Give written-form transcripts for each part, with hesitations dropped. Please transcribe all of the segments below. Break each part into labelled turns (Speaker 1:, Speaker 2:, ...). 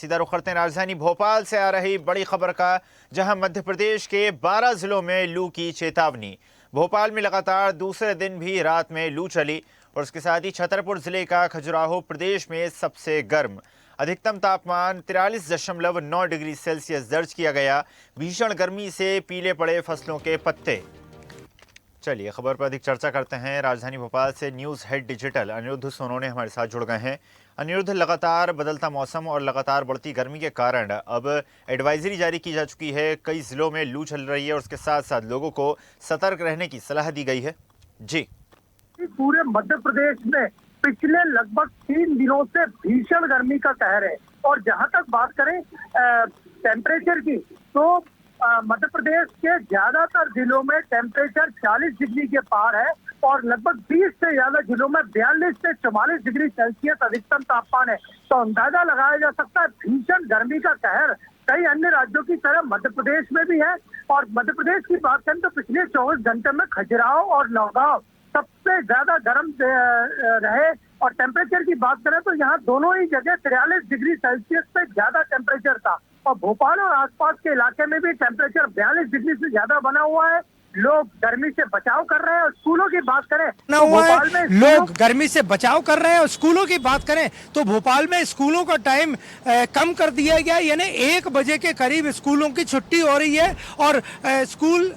Speaker 1: सीधा रुख करते हैं राजधानी भोपाल से आ रही बड़ी खबर का, जहां मध्य प्रदेश के 12 जिलों में लू की चेतावनी। भोपाल में लगातार दूसरे दिन भी रात में लू चली और उसके साथ ही छतरपुर जिले का खजुराहो प्रदेश में सबसे गर्म। अधिकतम तापमान 43.9 डिग्री सेल्सियस दर्ज किया गया। भीषण गर्मी से पीले पड़े फसलों के पत्ते। चलिए खबर पर अधिक चर्चा करते हैं। राजधानी भोपाल से news head digital Aniruddh Sonone हमारे साथ जुड़ गए हैं। अनिरुद्ध, लगातार बदलता मौसम और लगातार बढ़ती गर्मी के कारण अब एडवाइजरी जारी की जा चुकी है। कई जिलों में लू चल रही है और उसके साथ साथ लोगों को सतर्क रहने की सलाह दी गई है। जी,
Speaker 2: पूरे मध्य प्रदेश में पिछले लगभग 3 दिनों से भीषण गर्मी का कहर है। और जहां तक बात करें टेम्परेचर की, तो मध्य प्रदेश के ज्यादातर जिलों में टेम्परेचर 40 डिग्री के पार है और लगभग 20 से ज्यादा जिलों में 42 से 44 डिग्री सेल्सियस अधिकतम तापमान है। तो अंदाजा लगाया जा सकता है भीषण गर्मी का कहर कई अन्य राज्यों की तरह मध्य प्रदेश में भी है। और मध्य प्रदेश की बात करें तो पिछले 24 घंटे में खजुराहो और नौगांव सबसे ज्यादा गर्म रहे। और टेम्परेचर की बात करें तो यहाँ दोनों ही जगह 43 डिग्री सेल्सियस से ज्यादा टेम्परेचर था। और भोपाल और आसपास के इलाके में भी टेम्परेचर 42 डिग्री से ज्यादा बना हुआ है। लोग गर्मी से बचाव कर रहे हैं। और स्कूलों की बात करें तो भोपाल में
Speaker 3: लोग गर्मी से बचाव कर रहे हैं। और स्कूलों की बात करें तो भोपाल में स्कूलों का टाइम कम कर दिया गया, यानी 1 बजे के करीब स्कूलों की छुट्टी हो रही है और स्कूल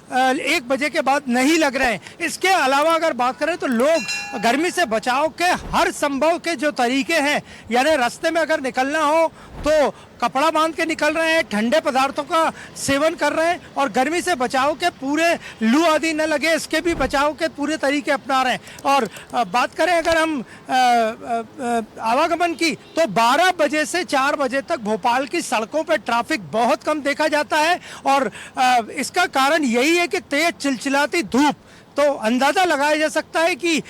Speaker 3: 1 बजे के बाद नहीं लग रहे हैं। इसके अलावा अगर बात करें तो लोग गर्मी से बचाव के हर संभव के जो तरीके हैं, यानी रास्ते में अगर निकलना हो तो कपड़ा बांध के निकल रहे हैं, ठंडे पदार्थों का सेवन कर रहे हैं और गर्मी से बचाव के पूरे लू आदि न लगे इसके भी बचाव के पूरे तरीके अपना रहे हैं। और बात करें अगर हम आवागमन की, तो 12 बजे से 4 बजे तक भोपाल की सड़कों पर ट्रैफिक बहुत कम देखा जाता है। और इसका कारण यही है कि तेज चिलचिलाती धूप। तो अंदाजा लगाया जा सकता है कि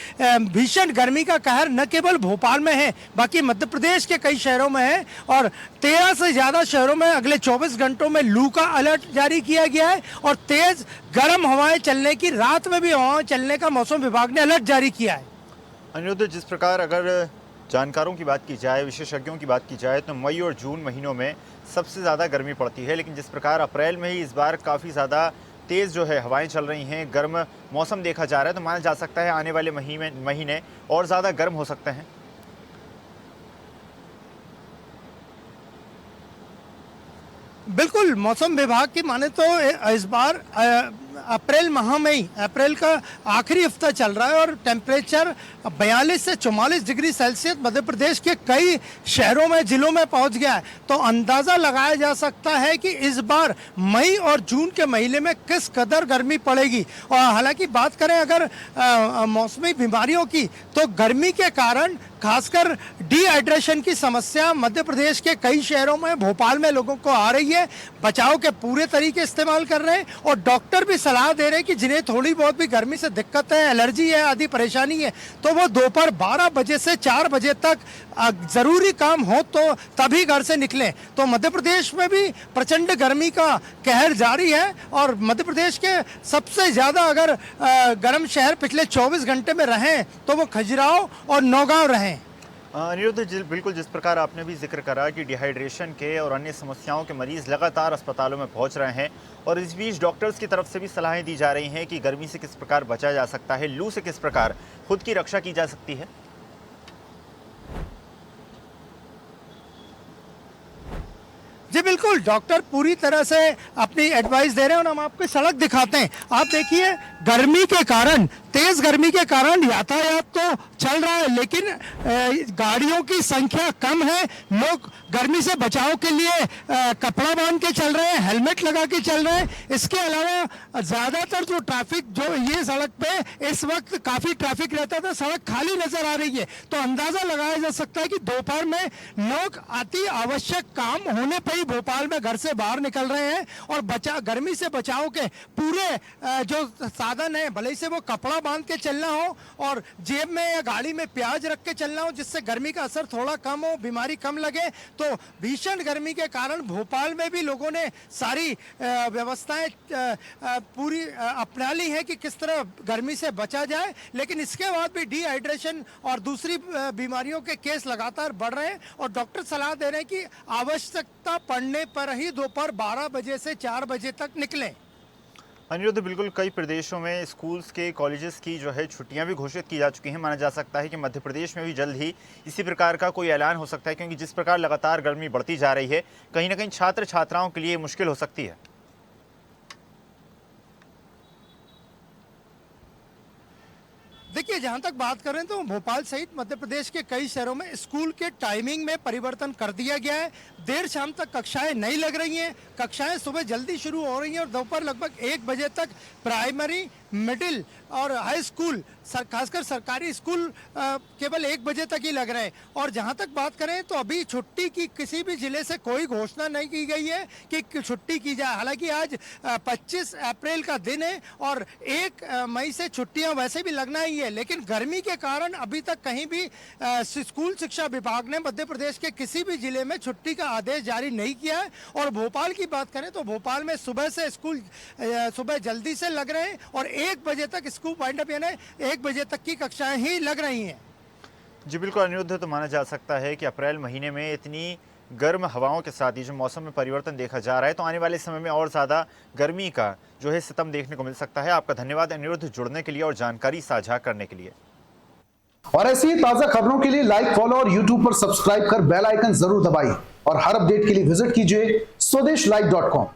Speaker 3: भीषण गर्मी का कहर न केवल भोपाल में है, बाकी मध्य प्रदेश के कई शहरों में है। और 13 से ज्यादा शहरों में अगले 24 घंटों में लू का अलर्ट जारी किया गया है। और तेज गर्म हवाएं चलने की, रात में भी हवाएं चलने का मौसम विभाग ने अलर्ट जारी किया है।
Speaker 1: अनिरुद्ध, जिस प्रकार अगर जानकारों की बात की जाए, विशेषज्ञों की बात की जाए, तो मई और जून महीनों में सबसे ज़्यादा गर्मी पड़ती है, लेकिन जिस प्रकार अप्रैल में ही इस बार काफ़ी ज़्यादा तेज़ जो है हवाएं चल रही हैं, गर्म मौसम देखा जा रहा है, तो माना जा सकता है आने वाले महीने और ज़्यादा गर्म हो सकते हैं।
Speaker 3: बिल्कुल, मौसम विभाग की माने तो इस बार अप्रैल माह में ही, अप्रैल का आखिरी हफ्ता चल रहा है और टेम्परेचर 42 से 44 डिग्री सेल्सियस मध्य प्रदेश के कई शहरों में, जिलों में पहुंच गया है। तो अंदाज़ा लगाया जा सकता है कि इस बार मई और जून के महीने में किस कदर गर्मी पड़ेगी। और हालांकि बात करें अगर मौसमी बीमारियों की, तो गर्मी के कारण खासकर डिहाइड्रेशन की समस्या मध्य प्रदेश के कई शहरों में, भोपाल में लोगों को आ रही है। बचाव के पूरे तरीके इस्तेमाल कर रहे हैं और डॉक्टर भी सलाह दे रहे हैं कि जिन्हें थोड़ी बहुत भी गर्मी से दिक्कत है, एलर्जी है, आदि परेशानी है, तो वो दोपहर 12 बजे से 4 बजे तक जरूरी काम हो तो तभी घर से निकलें। तो मध्य प्रदेश में भी प्रचंड गर्मी का कहर जारी है। और मध्य प्रदेश के सबसे ज्यादा अगर गर्म शहर पिछले 24 घंटे में रहे तो वो खजुराहो और नौगांव रहे।
Speaker 1: अनिरुद्ध, बिल्कुल जिस प्रकार आपने भी जिक्र करा कि डिहाइड्रेशन के और अन्य समस्याओं के मरीज लगातार अस्पतालों में पहुंच रहे हैं और इस बीच डॉक्टर्स की तरफ से भी सलाहें दी जा रही हैं कि गर्मी से किस प्रकार बचा जा सकता है, लू से किस प्रकार खुद की रक्षा की जा सकती है।
Speaker 3: जी बिल्कुल, डॉक्टर पूरी तरह से अपनी एडवाइस दे रहे हैं और हम आपको सड़क दिखाते हैं। आप देखिए, गर्मी के कारण, तेज गर्मी के कारण यातायात तो चल रहा है, लेकिन गाड़ियों की संख्या कम है। लोग गर्मी से बचाव के लिए कपड़ा बांध के चल रहे हैं, हेलमेट लगा के चल रहे हैं। इसके अलावा ज्यादातर जो ट्रैफिक, जो ये सड़क पे इस वक्त काफी ट्रैफिक रहता था, सड़क खाली नजर आ रही है। तो अंदाजा लगाया जा सकता है कि दोपहर में लोग अति आवश्यक काम होने पर ही भोपाल में घर से बाहर निकल रहे हैं। और गर्मी से बचाव के पूरे जो साधन है, भले से वो कपड़ा बांध के चलना हो और जेब में या गाड़ी में प्याज रख के चलना हो, जिससे गर्मी का असर थोड़ा कम हो, बीमारी कम लगे। तो भीषण गर्मी के कारण भोपाल में भी लोगों ने सारी व्यवस्थाएं पूरी अपना ली है कि किस तरह गर्मी से बचा जाए। लेकिन इसके बाद भी डिहाइड्रेशन और दूसरी बीमारियों के केस लगातार बढ़ रहे हैं और डॉक्टर सलाह दे रहे हैं कि आवश्यकता पड़ने पर ही दोपहर 12 बजे से 4 बजे तक निकलें।
Speaker 1: अनिरुद्ध, बिल्कुल कई प्रदेशों में स्कूल्स के कॉलेजेस की जो है छुट्टियां भी घोषित की जा चुकी हैं। माना जा सकता है कि मध्य प्रदेश में भी जल्द ही इसी प्रकार का कोई ऐलान हो सकता है, क्योंकि जिस प्रकार लगातार गर्मी बढ़ती जा रही है, कहीं ना कहीं छात्र छात्राओं के लिए मुश्किल हो सकती है।
Speaker 3: देखिए, जहां तक बात करें तो भोपाल सहित मध्य प्रदेश के कई शहरों में स्कूल के टाइमिंग में परिवर्तन कर दिया गया है। देर शाम तक कक्षाएं नहीं लग रही हैं, कक्षाएं सुबह जल्दी शुरू हो रही हैं और दोपहर लगभग 1 बजे तक प्राइमरी, मिडिल और हाई स्कूल, खासकर सरकारी स्कूल केवल 1 बजे तक ही लग रहे हैं। और जहां तक बात करें तो अभी छुट्टी की किसी भी जिले से कोई घोषणा नहीं की गई है कि छुट्टी की जाए। हालांकि आज 25 अप्रैल का दिन है और 1 मई से छुट्टियां वैसे भी लगना ही है, लेकिन गर्मी के कारण अभी तक कहीं भी स्कूल शिक्षा विभाग ने मध्य प्रदेश के किसी भी जिले में छुट्टी का आदेश जारी नहीं किया है। और भोपाल की बात करें तो भोपाल में सुबह से स्कूल सुबह जल्दी से लग रहे हैं और 1 बजे तक स्कूल वाइंड अप, यानी 1 बजे तक की कक्षाएं ही लग रही हैं।
Speaker 1: जी बिल्कुल अनिरुद्ध, तो माना जा सकता है कि अप्रैल महीने में इतनी गर्म हवाओं के साथ ही जो मौसम में परिवर्तन देखा जा रहा है, तो आने वाले समय में और ज़्यादा गर्मी का जो है सितम देखने को मिल सकता है। आपका धन्यवाद अनिरुद्ध, जुड़ने के लिए और जानकारी साझा करने के लिए।
Speaker 4: और ऐसी ही ताजा खबरों के लिए लाइक, फॉलो और यूट्यूब पर सब्सक्राइब कर बेल आइकन जरूर दबाइए और हर अपडेट के लिए विजिट कीजिए स्वदेशलाइव.com।